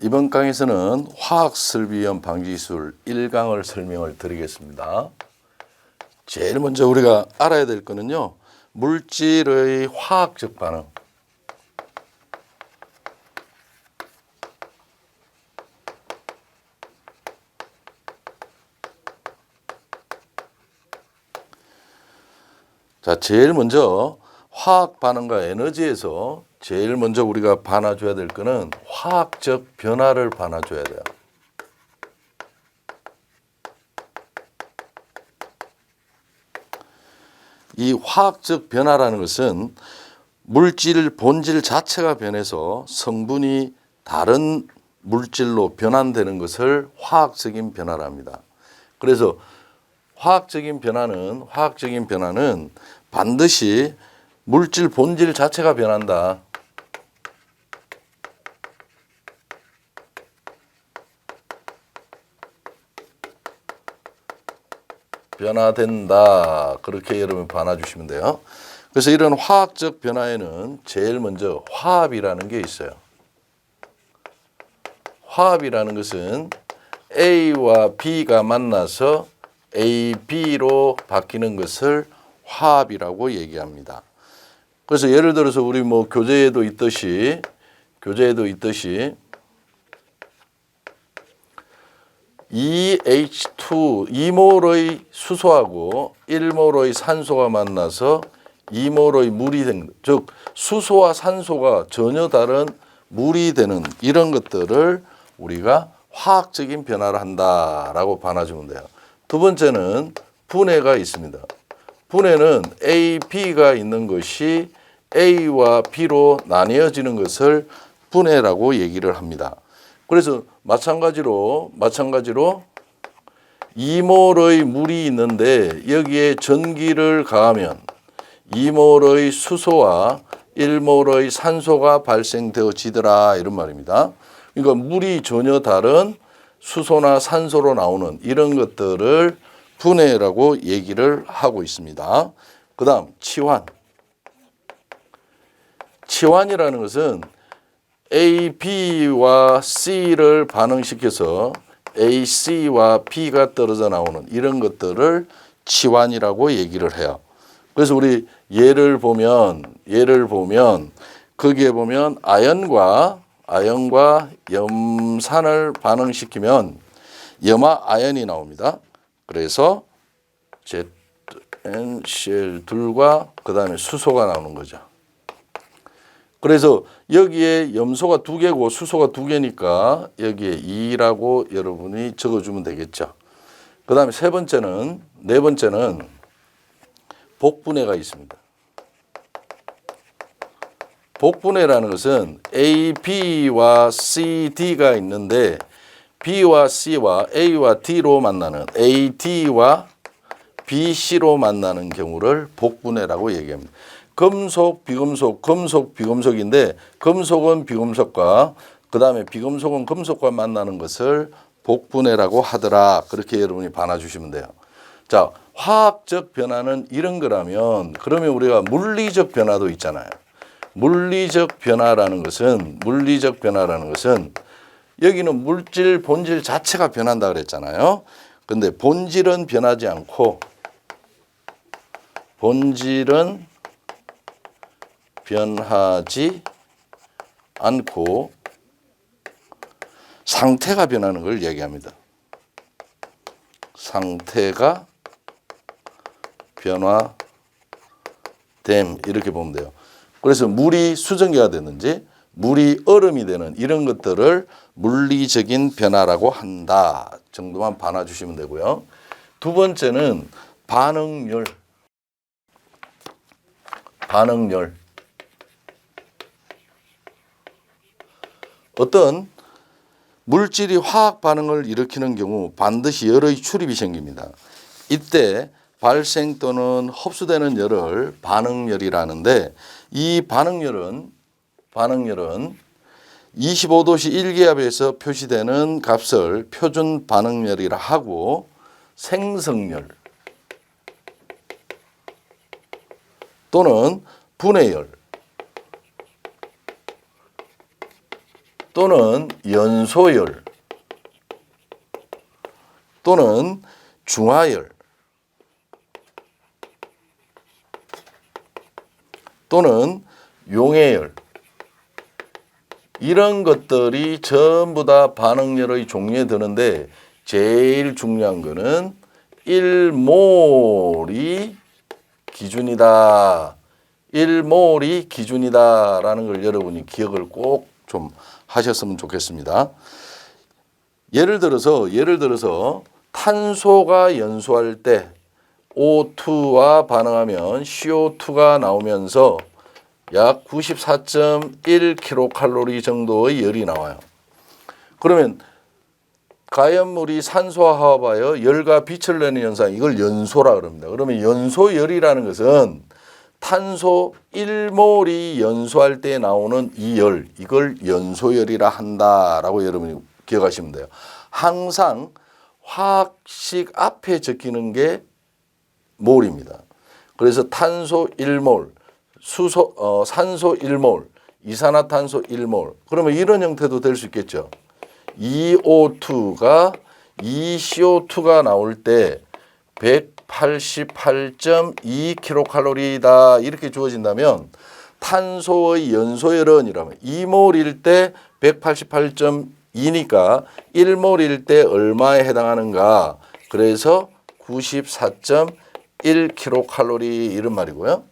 이번 강의에서는 화학설비위험 방지기술 1강을 설명을 드리겠습니다. 제일 먼저 우리가 알아야 될 거는요, 물질의 화학적 반응. 자, 제일 먼저 화학 반응과 에너지에서 제일 먼저 우리가 봐놔줘야 될 거는 화학적 변화를 봐놔줘야 돼요. 이 화학적 변화라는 것은 물질 본질 자체가 변해서 성분이 다른 물질로 변환되는 것을 화학적인 변화라 합니다. 그래서 화학적인 변화는 반드시 물질 본질 자체가 변한다. 변화된다. 그렇게 여러분 봐놔주시면 돼요. 그래서 이런 화학적 변화에는 제일 먼저 화합이라는 게 있어요. 화합이라는 것은 A와 B가 만나서 A, B로 바뀌는 것을 화합이라고 얘기합니다. 그래서 예를 들어서 우리 뭐 교재에도 있듯이 2H2 2몰의 수소하고 1몰의 산소가 만나서 2몰의 물이 된, 즉 수소와 산소가 전혀 다른 물이 되는 이런 것들을 우리가 화학적인 변화를 한다라고 봐놔주면 돼요. 두 번째는 분해가 있습니다. 분해는 A, B가 있는 것이 A와 B로 나뉘어지는 것을 분해라고 얘기를 합니다. 그래서 마찬가지로 2몰의 물이 있는데 여기에 전기를 가하면 2몰의 수소와 1몰의 산소가 발생되어지더라 이런 말입니다. 그러니까 물이 전혀 다른 수소나 산소로 나오는 이런 것들을 분해라고 얘기를 하고 있습니다. 그 다음 치환. 치환이라는 것은 A, B와 C를 반응시켜서 A, C와 B가 떨어져 나오는 이런 것들을 치환이라고 얘기를 해요. 그래서 우리 예를 보면 거기에 보면 아연과 염산을 반응시키면 염화 아연이 나옵니다. 그래서 ZnCl2과 그 다음에 수소가 나오는 거죠. 그래서 여기에 염소가 2개고 수소가 2개니까 여기에 2라고 여러분이 적어주면 되겠죠. 그 다음에 네 번째는 복분해가 있습니다. 복분해라는 것은 A, B와 C, D가 있는데 B와 C와 A와 D로 만나는 A, D와 B, C로 만나는 경우를 복분해라고 얘기합니다. 금속, 비금속인데 금속은 비금속과 그 다음에 비금속은 금속과 만나는 것을 복분해라고 하더라. 그렇게 여러분이 봐놔주시면 돼요. 자, 화학적 변화는 이런 거라면 그러면 우리가 물리적 변화도 있잖아요. 물리적 변화라는 것은 여기는 물질 본질 자체가 변한다 그랬잖아요. 근데 본질은 변하지 않고 상태가 변하는 걸 얘기합니다. 상태가 변화됨 이렇게 보면 돼요. 그래서 물이 수증기가 되는지 물이 얼음이 되는 이런 것들을 물리적인 변화라고 한다 정도만 봐놔주시면 되고요. 두 번째는 반응열. 어떤 물질이 화학 반응을 일으키는 경우 반드시 열의 출입이 생깁니다. 이때 발생 또는 흡수되는 열을 반응열이라는데 이 반응열은 25도씨 1기압에서 표시되는 값을 표준 반응열이라 하고 생성열 또는 분해열 또는 연소열 또는 중화열 또는 용해열 이런 것들이 전부 다 반응열의 종류에 드는데 제일 중요한 거는 1몰이 기준이다. 1몰이 기준이다라는 걸 여러분이 기억을 꼭 좀 하셨으면 좋겠습니다. 예를 들어서 탄소가 연소할 때 O2와 반응하면 CO2가 나오면서 약 94.1kcal 정도의 열이 나와요. 그러면 가연물이 산소와 화합하여 열과 빛을 내는 현상, 이걸 연소라 그럽니다. 그러면 연소열이라는 것은 탄소 1몰이 연소할 때 나오는 이 열, 이걸 연소열이라 한다라고 여러분이 기억하시면 돼요. 항상 화학식 앞에 적히는 게 몰입니다. 그래서 탄소 1몰, 산소 1몰, 이산화탄소 1몰. 그러면 이런 형태도 될 수 있겠죠. 2O2가 2CO2가 나올 때 188.2kcal이다 이렇게 주어진다면 탄소의 연소열은이라면 2몰일 때 188.2니까 1몰일 때 얼마에 해당하는가? 그래서 94.1kcal 이런 말이고요.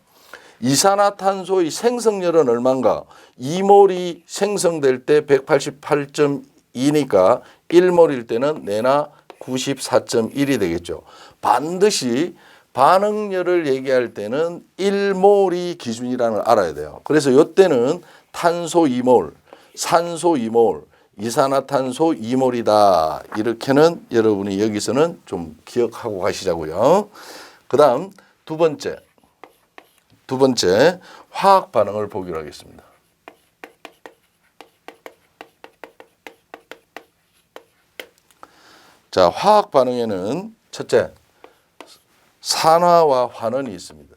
이산화탄소의 생성열은 얼마인가? 2몰이 생성될 때 188.2니까 1몰일 때는 내나 94.1이 되겠죠. 반드시 반응열을 얘기할 때는 1몰이 기준이라는 걸 알아야 돼요. 그래서 이때는 탄소 2몰, 산소 2몰, 이산화탄소 2몰이다. 이렇게는 여러분이 여기서는 좀 기억하고 가시자고요. 그 다음 두 번째 화학 반응을 보기로 하겠습니다. 자, 화학 반응에는 첫째, 산화와 환원이 있습니다.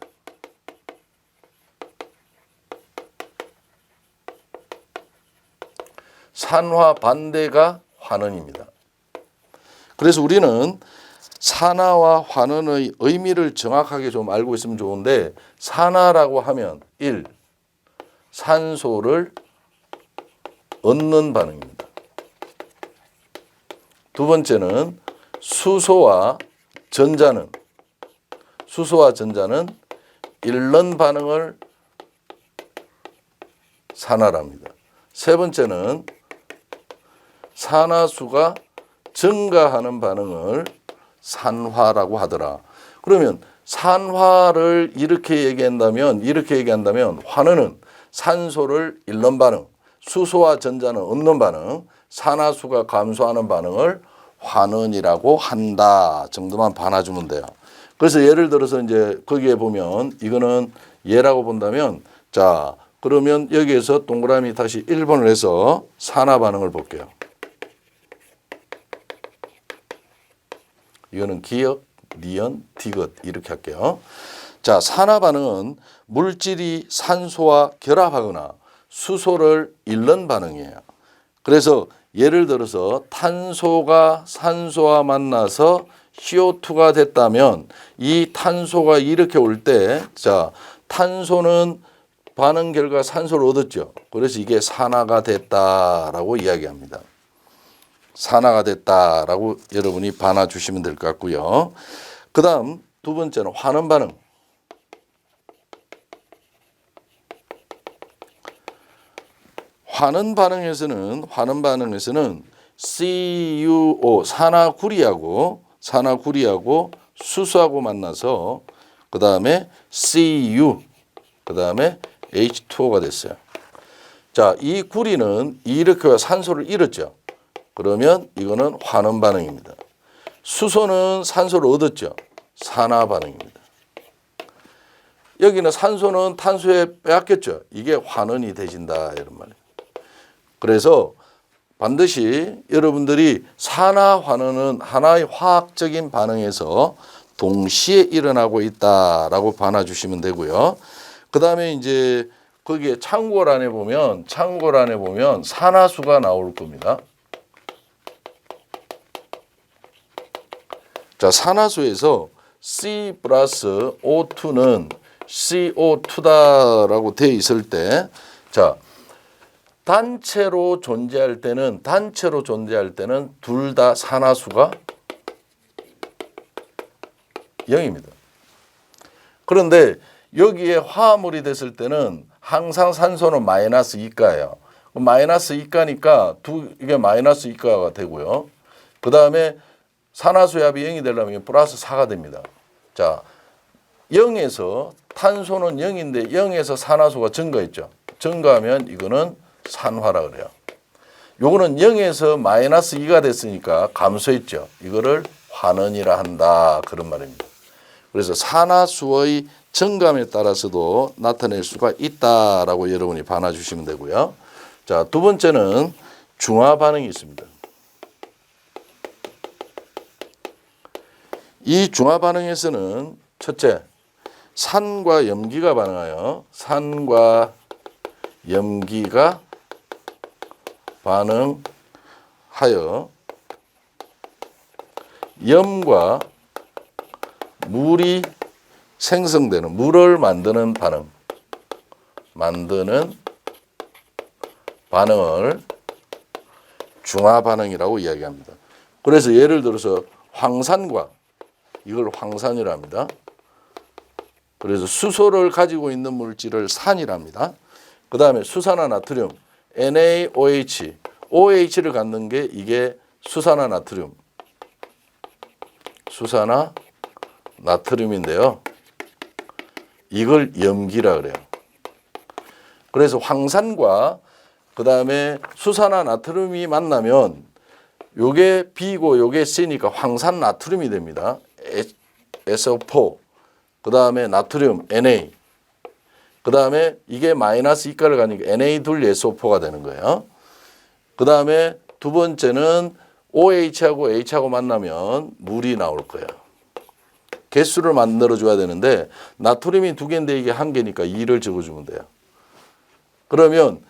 산화 반대가 환원입니다. 그래서 우리는 산화와 환원의 의미를 정확하게 좀 알고 있으면 좋은데, 산화라고 하면 1. 산소를 얻는 반응입니다. 두 번째는 수소와 전자는 잃는 반응을 산화랍니다. 세 번째는 산화수가 증가하는 반응을 산화라고 하더라. 그러면 산화를 이렇게 얘기한다면 환원은 산소를 잃는 반응, 수소와 전자는 얻는 반응, 산화수가 감소하는 반응을 환원이라고 한다 정도만 봐놔주면 돼요. 그래서 예를 들어서 이제 거기에 보면 이거는 예라고 본다면, 자, 그러면 여기에서 동그라미 다시 1번을 해서 산화 반응을 볼게요. 이거는 기역, 니은, 디귿 이렇게 할게요. 자, 산화 반응은 물질이 산소와 결합하거나 수소를 잃는 반응이에요. 그래서 예를 들어서 탄소가 산소와 만나서 CO2가 됐다면 이 탄소가 이렇게 올 때, 자, 탄소는 반응 결과 산소를 얻었죠. 그래서 이게 산화가 됐다라고 이야기합니다. 산화가 됐다라고 여러분이 봐놔 주시면 될 것 같고요. 그 다음 두 번째는 환원 반응. 환원 반응에서는 CuO 산화구리하고 수소하고 만나서 그 다음에 Cu 그 다음에 H2O가 됐어요. 자, 이 구리는 이렇게 산소를 잃었죠. 그러면 이거는 환원 반응입니다. 수소는 산소를 얻었죠. 산화 반응입니다. 여기는 산소는 탄소에 빼앗겼죠. 이게 환원이 되진다 이런 말이에요. 그래서 반드시 여러분들이 산화 환원은 하나의 화학적인 반응에서 동시에 일어나고 있다라고 봐놔 주시면 되고요. 그 다음에 이제 거기에 참고란에 보면 산화수가 나올 겁니다. 자, 산화수에서 C 플러스 O2는 CO2다라고 되어 있을 때, 자, 단체로 존재할 때는 둘 다 산화수가 0입니다. 그런데 여기에 화합물이 됐을 때는 항상 산소는 마이너스 2가예요. 마이너스 2가니까 이게 마이너스 2가가 되고요. 그 다음에 산화수의 합이 0이 되려면 플러스 4가 됩니다. 자, 0에서 탄소는 0인데 0에서 산화수가 증가했죠. 증가하면 이거는 산화라 그래요. 요거는 0에서 마이너스 2가 됐으니까 감소했죠. 이거를 환원이라 한다 그런 말입니다. 그래서 산화수의 증감에 따라서도 나타낼 수가 있다라고 여러분이 봐주시면 되고요. 자, 두 번째는 중화 반응이 있습니다. 이 중화 반응에서는 첫째, 산과 염기가 반응하여 염과 물이 생성되는 물을 만드는 반응을 중화 반응이라고 이야기합니다. 그래서 예를 들어서 황산과 이걸 황산이라 합니다. 그래서 수소를 가지고 있는 물질을 산이랍니다. 그 다음에 수산화나트륨 NaOH, OH를 갖는 게 이게 수산화나트륨인데요. 이걸 염기라 그래요. 그래서 황산과 그 다음에 수산화나트륨이 만나면 요게 B고 요게 C니까 황산나트륨이 됩니다. SO4, 그 다음에 나트륨 Na, 그 다음에 이게 마이너스 2가를 가니까 Na2SO4가 되는 거예요. 그 다음에 두 번째는 OH하고 H하고 만나면 물이 나올 거예요. 개수를 만들어줘야 되는데 나트륨이 2개인데 이게 1개니까 2를 적어주면 돼요. 그러면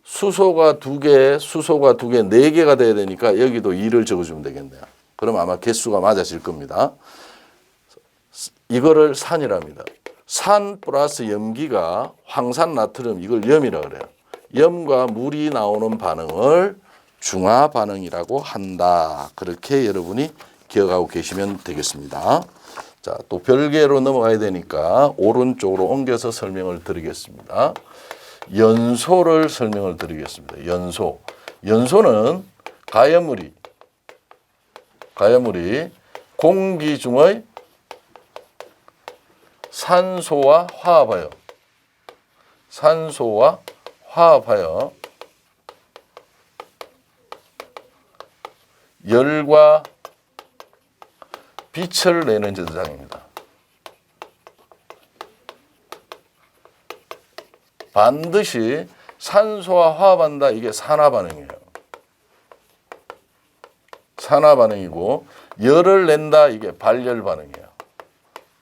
수소가 2개, 4개가 돼야 되니까 여기도 2를 적어주면 되겠네요. 그럼 아마 개수가 맞아질 겁니다. 이거를 산이랍니다. 산 플러스 염기가 황산나트륨, 이걸 염이라 그래요. 염과 물이 나오는 반응을 중화 반응이라고 한다. 그렇게 여러분이 기억하고 계시면 되겠습니다. 자, 또 별개로 넘어가야 되니까 오른쪽으로 옮겨서 설명을 드리겠습니다. 연소를 설명을 드리겠습니다. 연소는 가연물이 공기 중의 산소와 화합하여 열과 빛을 내는 현상입니다. 반드시 산소와 화합한다. 이게 산화반응이에요. 산화반응이고 열을 낸다. 이게 발열반응이에요.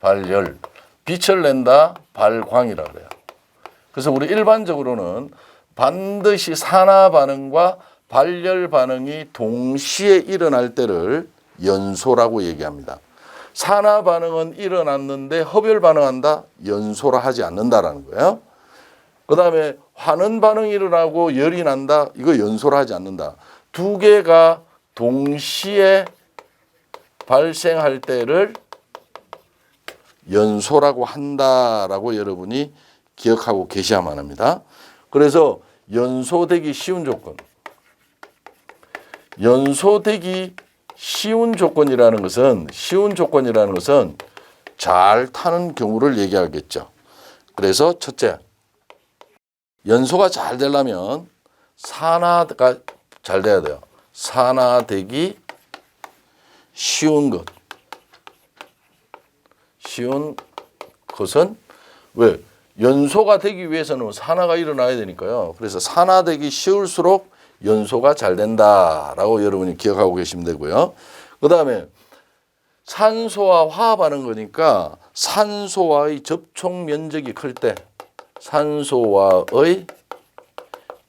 발열. 빛을 낸다. 발광이라 그래요. 그래서 우리 일반적으로는 반드시 산화반응과 발열반응이 동시에 일어날 때를 연소라고 얘기합니다. 산화반응은 일어났는데 흡열반응한다? 연소라 하지 않는다라는 거예요. 그 다음에 환원반응이 일어나고 열이 난다? 이거 연소라 하지 않는다. 2개가 동시에 발생할 때를 연소라고 한다라고 여러분이 기억하고 계셔야만 합니다. 그래서 연소되기 쉬운 조건이라는 것은 잘 타는 경우를 얘기하겠죠. 그래서 첫째, 연소가 잘 되려면 산화가 잘 돼야 돼요. 산화되기 쉬운 것은 왜? 연소가 되기 위해서는 산화가 일어나야 되니까요. 그래서 산화되기 쉬울수록 연소가 잘 된다라고 여러분이 기억하고 계시면 되고요. 그 다음에 산소와 화합하는 거니까 산소와의 접촉 면적이 클 때 산소와의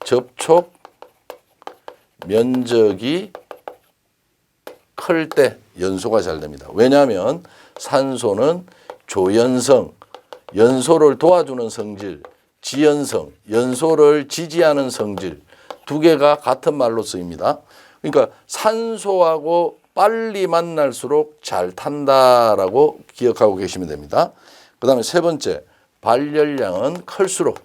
접촉 면적이 클 때 연소가 잘 됩니다. 왜냐하면 산소는 조연성, 연소를 도와주는 성질, 지연성, 연소를 지지하는 성질 두 개가 같은 말로 쓰입니다. 그러니까 산소하고 빨리 만날수록 잘 탄다라고 기억하고 계시면 됩니다. 그 다음에 세 번째, 발열량은 클수록.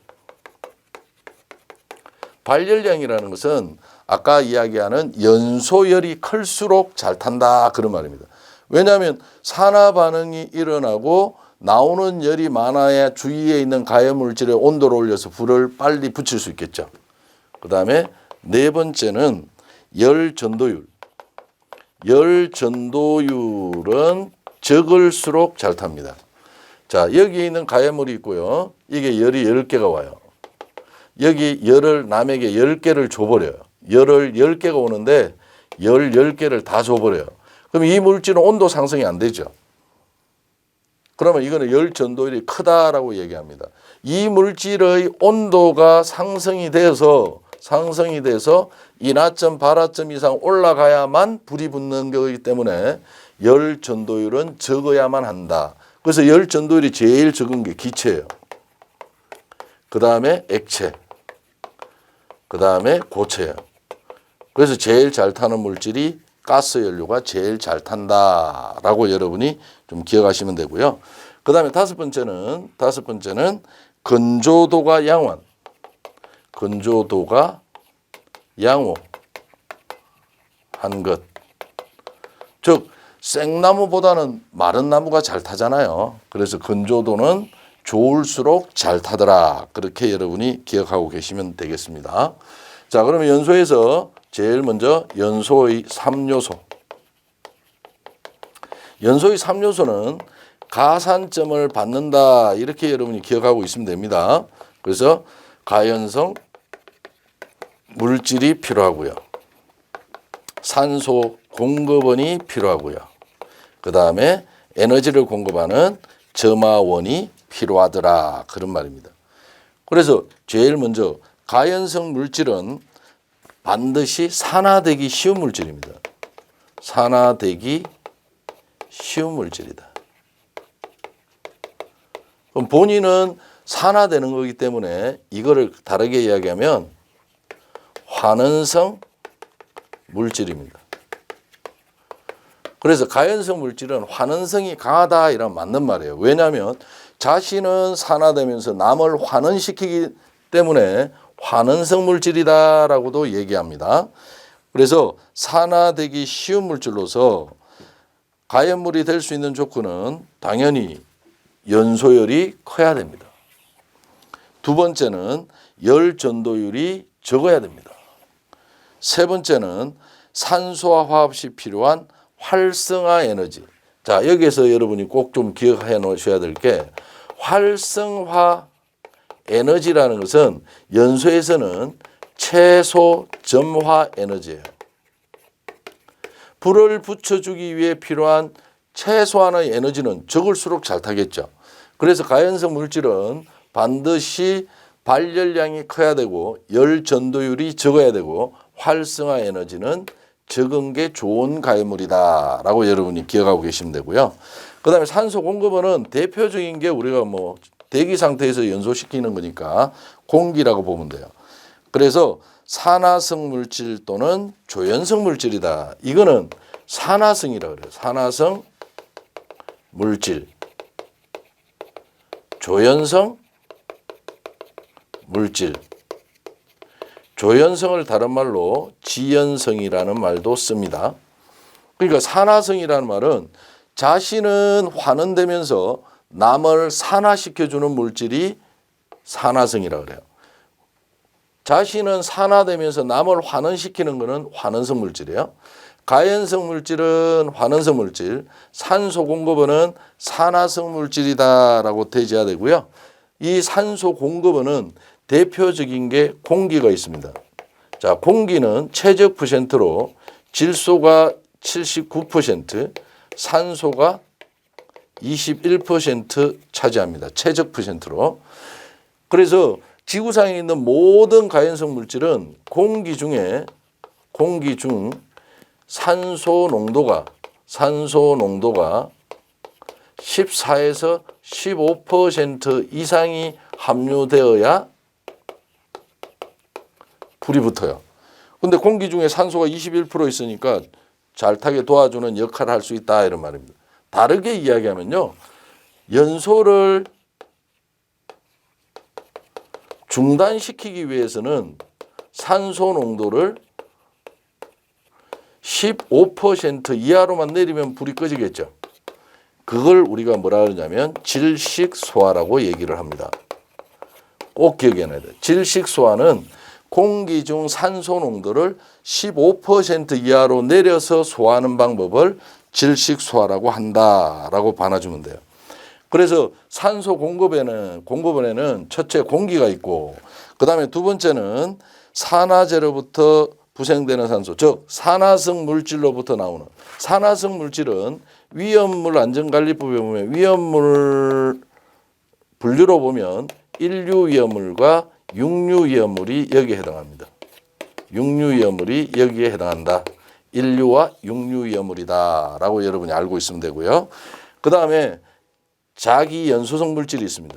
발열량이라는 것은 아까 이야기하는 연소열이 클수록 잘 탄다 그런 말입니다. 왜냐하면 산화 반응이 일어나고 나오는 열이 많아야 주위에 있는 가해물질의 온도를 올려서 불을 빨리 붙일 수 있겠죠. 그 다음에 네 번째는 열 전도율. 열 전도율은 적을수록 잘 탑니다. 자, 여기 있는 가해물이 있고요. 이게 열이 10개가 와요. 여기 열을 남에게 10개를 줘버려요. 열을 10개가 오는데 열 10개를 다 줘버려요. 그럼 이 물질은 온도 상승이 안 되죠. 그러면 이거는 열 전도율이 크다라고 얘기합니다. 이 물질의 온도가 상승이 돼서 인하점, 발하점 이상 올라가야만 불이 붙는 거기 때문에 열 전도율은 적어야만 한다. 그래서 열 전도율이 제일 적은 게 기체예요. 그 다음에 액체, 그 다음에 고체예요. 그래서 제일 잘 타는 물질이 가스 연료가 제일 잘 탄다라고 여러분이 좀 기억하시면 되고요. 그 다음에 다섯 번째는 건조도가 양호한, 건조도가 양호한 것. 즉 생나무보다는 마른 나무가 잘 타잖아요. 그래서 건조도는 좋을수록 잘 타더라. 그렇게 여러분이 기억하고 계시면 되겠습니다. 자, 그러면 연소에서 제일 먼저 연소의 3요소. 연소의 3요소는 가산점을 받는다. 이렇게 여러분이 기억하고 있으면 됩니다. 그래서 가연성 물질이 필요하고요. 산소 공급원이 필요하고요. 그 다음에 에너지를 공급하는 점화원이 필요하더라. 그런 말입니다. 그래서 제일 먼저 가연성 물질은 반드시 산화되기 쉬운 물질입니다. 산화되기 쉬운 물질이다. 그럼 본인은 산화되는 거기 때문에 이거를 다르게 이야기하면 환원성 물질입니다. 그래서 가연성 물질은 환원성이 강하다 이런 맞는 말이에요. 왜냐하면 자신은 산화되면서 남을 환원시키기 때문에 환원성 물질이다라고도 얘기합니다. 그래서 산화되기 쉬운 물질로서 가연물이 될 수 있는 조건은 당연히 연소열이 커야 됩니다. 두 번째는 열 전도율이 적어야 됩니다. 세 번째는 산소와 화합 시 필요한 활성화 에너지. 자, 여기에서 여러분이 꼭 좀 기억해 놓으셔야 될 게 활성화 에너지라는 것은 연소에서는 최소 점화 에너지예요. 불을 붙여주기 위해 필요한 최소한의 에너지는 적을수록 잘 타겠죠. 그래서 가연성 물질은 반드시 발열량이 커야 되고 열 전도율이 적어야 되고 활성화 에너지는 적은 게 좋은 가연물이다 라고 여러분이 기억하고 계시면 되고요. 그 다음에 산소 공급원은 대표적인 게 우리가 뭐 대기 상태에서 연소시키는 거니까 공기라고 보면 돼요. 그래서 산화성 물질 또는 조연성 물질이다. 이거는 산화성이라고 그래요. 산화성 물질, 조연성 물질. 조연성을 다른 말로 지연성이라는 말도 씁니다. 그러니까 산화성이라는 말은 자신은 환원되면서 남을 산화시켜주는 물질이 산화성이라고 그래요. 자신은 산화되면서 남을 환원시키는 것은 환원성 물질이에요. 가연성 물질은 환원성 물질, 산소 공급원은 산화성 물질이다라고 대지해야 되고요. 이 산소 공급원은 대표적인 게 공기가 있습니다. 자, 공기는 최적 퍼센트로 질소가 79%, 산소가 21% 차지합니다. 최적 퍼센트로. 그래서 지구상에 있는 모든 가연성 물질은 공기 중 산소 농도가 14에서 15% 이상이 함유되어야 불이 붙어요. 근데 공기 중에 산소가 21% 있으니까 잘 타게 도와주는 역할을 할 수 있다 이런 말입니다. 다르게 이야기하면요. 연소를 중단시키기 위해서는 산소 농도를 15% 이하로만 내리면 불이 꺼지겠죠. 그걸 우리가 뭐라 그러냐면 질식소화라고 얘기를 합니다. 꼭 기억해놔야 돼요. 질식소화는 공기 중 산소 농도를 15% 이하로 내려서 소화하는 방법을 질식소화라고 한다라고 봐주면 돼요. 그래서 산소 공급원에는 첫째 공기가 있고 그다음에 두 번째는 산화제로부터 부생되는 산소, 즉 산화성 물질로부터 나오는 산화성 물질은 위험물 안전관리법에 보면 위험물 분류로 보면 일류위험물과 육류위험물이 여기에 해당합니다. 육류위험물이 여기에 해당한다. 인류와 육류위험물이다라고 여러분이 알고 있으면 되고요. 그 다음에 자기연소성 물질이 있습니다.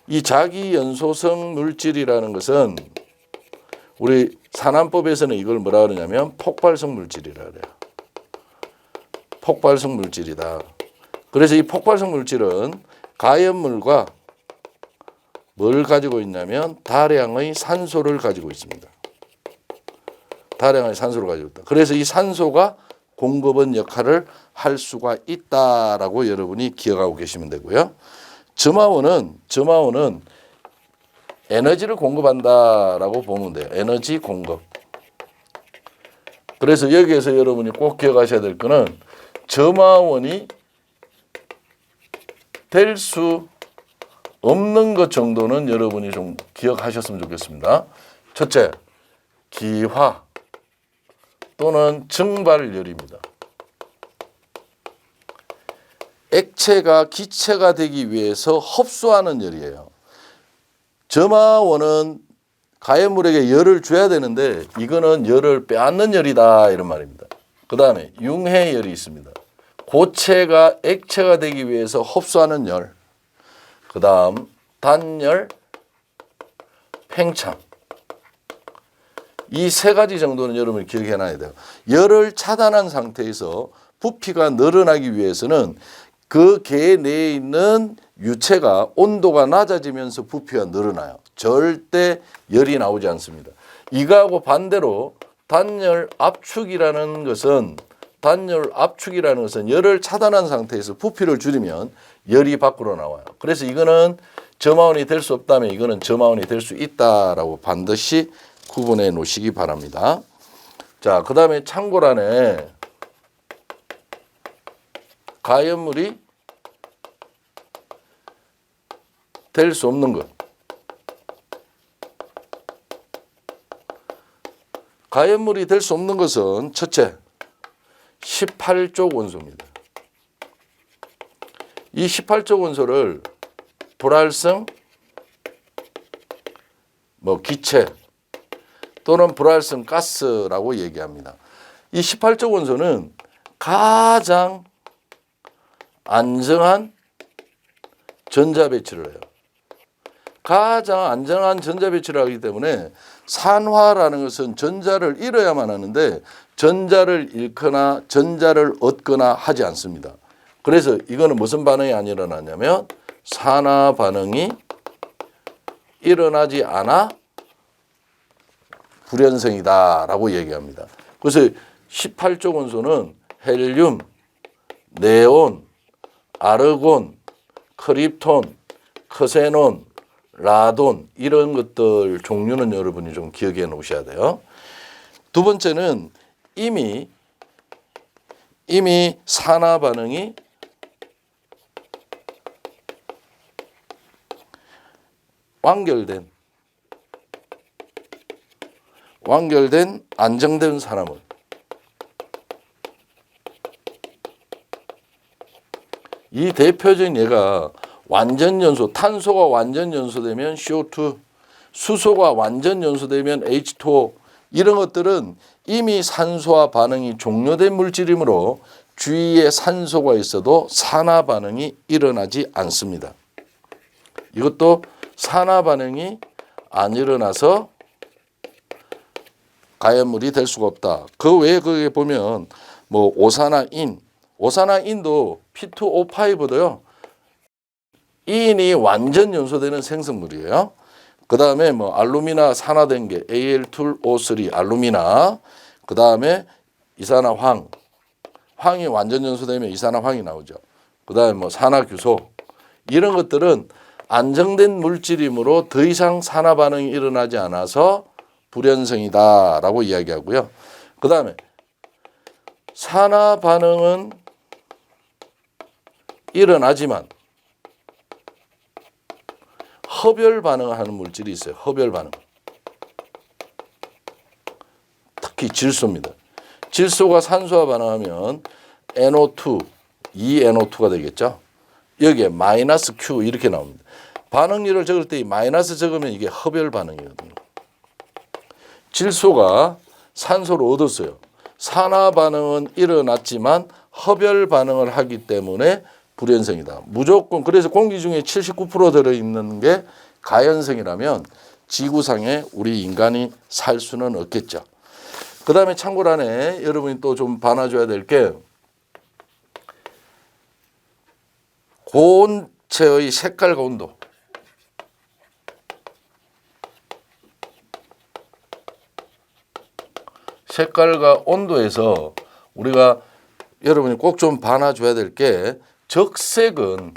이 자기연소성 물질이라는 것은 우리 산안법에서는 이걸 뭐라 그러냐면 폭발성 물질이라 그래요. 폭발성 물질이다. 그래서 이 폭발성 물질은 가연물과 뭘 가지고 있냐면 다량의 산소를 가지고 있습니다. 다량의 산소를 가지고 있다. 그래서 이 산소가 공급원 역할을 할 수가 있다라고 여러분이 기억하고 계시면 되고요. 점화원은 에너지를 공급한다라고 보면 돼요. 에너지 공급. 그래서 여기에서 여러분이 꼭 기억하셔야 될 거는 점화원이 될 수 없는 것 정도는 여러분이 좀 기억하셨으면 좋겠습니다. 첫째, 기화 또는 증발열입니다. 액체가 기체가 되기 위해서 흡수하는 열이에요. 점화원은 가연물에게 열을 줘야 되는데 이거는 열을 빼앗는 열이다 이런 말입니다. 그 다음에 융해열이 있습니다. 고체가 액체가 되기 위해서 흡수하는 열. 그 다음 단열, 팽창. 이 세 가지 정도는 여러분이 기억해 놔야 돼요. 열을 차단한 상태에서 부피가 늘어나기 위해서는 그 개 내에 있는 유체가 온도가 낮아지면서 부피가 늘어나요. 절대 열이 나오지 않습니다. 이거하고 반대로 단열 압축이라는 것은 열을 차단한 상태에서 부피를 줄이면 열이 밖으로 나와요. 그래서 이거는 점화원이 될 수 없다면 이거는 점화원이 될 수 있다라고 반드시 구분해 놓으시기 바랍니다. 자, 그 다음에 창고란에 가연물이 될 수 없는 것. 가연물이 될 수 없는 것은 첫째, 18족 원소입니다. 이 18족 원소를 불활성, 기체 또는 불활성 가스라고 얘기합니다. 이 18족 원소는 가장 안정한 전자 배치를 해요. 가장 안정한 전자 배치를 하기 때문에 산화라는 것은 전자를 잃어야만 하는데 전자를 잃거나 전자를 얻거나 하지 않습니다. 그래서 이거는 무슨 반응이 안 일어나냐면 산화 반응이 일어나지 않아 불연성이다라고 얘기합니다. 그래서 18족 원소는 헬륨, 네온, 아르곤, 크립톤, 크세논, 라돈 이런 것들 종류는 여러분이 좀 기억해 놓으셔야 돼요. 두 번째는 이미 산화 반응이 완결된 안정된 산화물. 이 대표적인 예가 완전 연소, 탄소가 완전 연소되면 CO2, 수소가 완전 연소되면 H2O, 이런 것들은 이미 산소와 반응이 종료된 물질이므로 주위에 산소가 있어도 산화 반응이 일어나지 않습니다. 이것도 산화 반응이 안 일어나서 가연물이 될 수가 없다. 그 외에 거기에 보면 뭐 오산화인도 P2O5도요. 인이 완전 연소되는 생성물이에요. 그 다음에 뭐 알루미나 산화된 게 Al2O3 알루미나, 그 다음에 이산화황, 황이 완전 연소되면 이산화황이 나오죠. 그 다음에 뭐 산화규소, 이런 것들은 안정된 물질이므로 더 이상 산화 반응이 일어나지 않아서 불연성이다라고 이야기하고요. 그 다음에 산화 반응은 일어나지만 흡열 반응을 하는 물질이 있어요. 흡열 반응. 특히 질소입니다. 질소가 산소와 반응하면 NO2, 2NO2가 되겠죠. 여기에 마이너스 Q 이렇게 나옵니다. 반응률을 적을 때 이 마이너스 적으면 이게 흡열 반응이거든요. 질소가 산소를 얻었어요. 산화 반응은 일어났지만 흡열 반응을 하기 때문에 불연성이다. 무조건. 그래서 공기 중에 79% 들어있는 게 가연성이라면 지구상에 우리 인간이 살 수는 없겠죠. 그 다음에 참고로 안에 여러분이 또 좀 봐놔줘야 될 게 고온체의 색깔과 온도. 색깔과 온도에서 우리가 여러분이 꼭 좀 봐놔줘야 될 게 적색은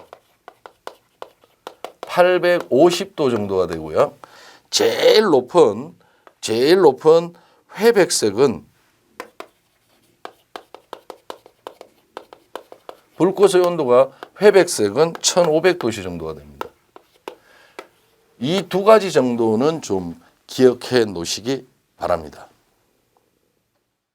850도 정도가 되고요. 제일 높은 회백색은 불꽃의 온도가 회백색은 1500도씨 정도가 됩니다. 이 두 가지 정도는 좀 기억해 놓으시기 바랍니다.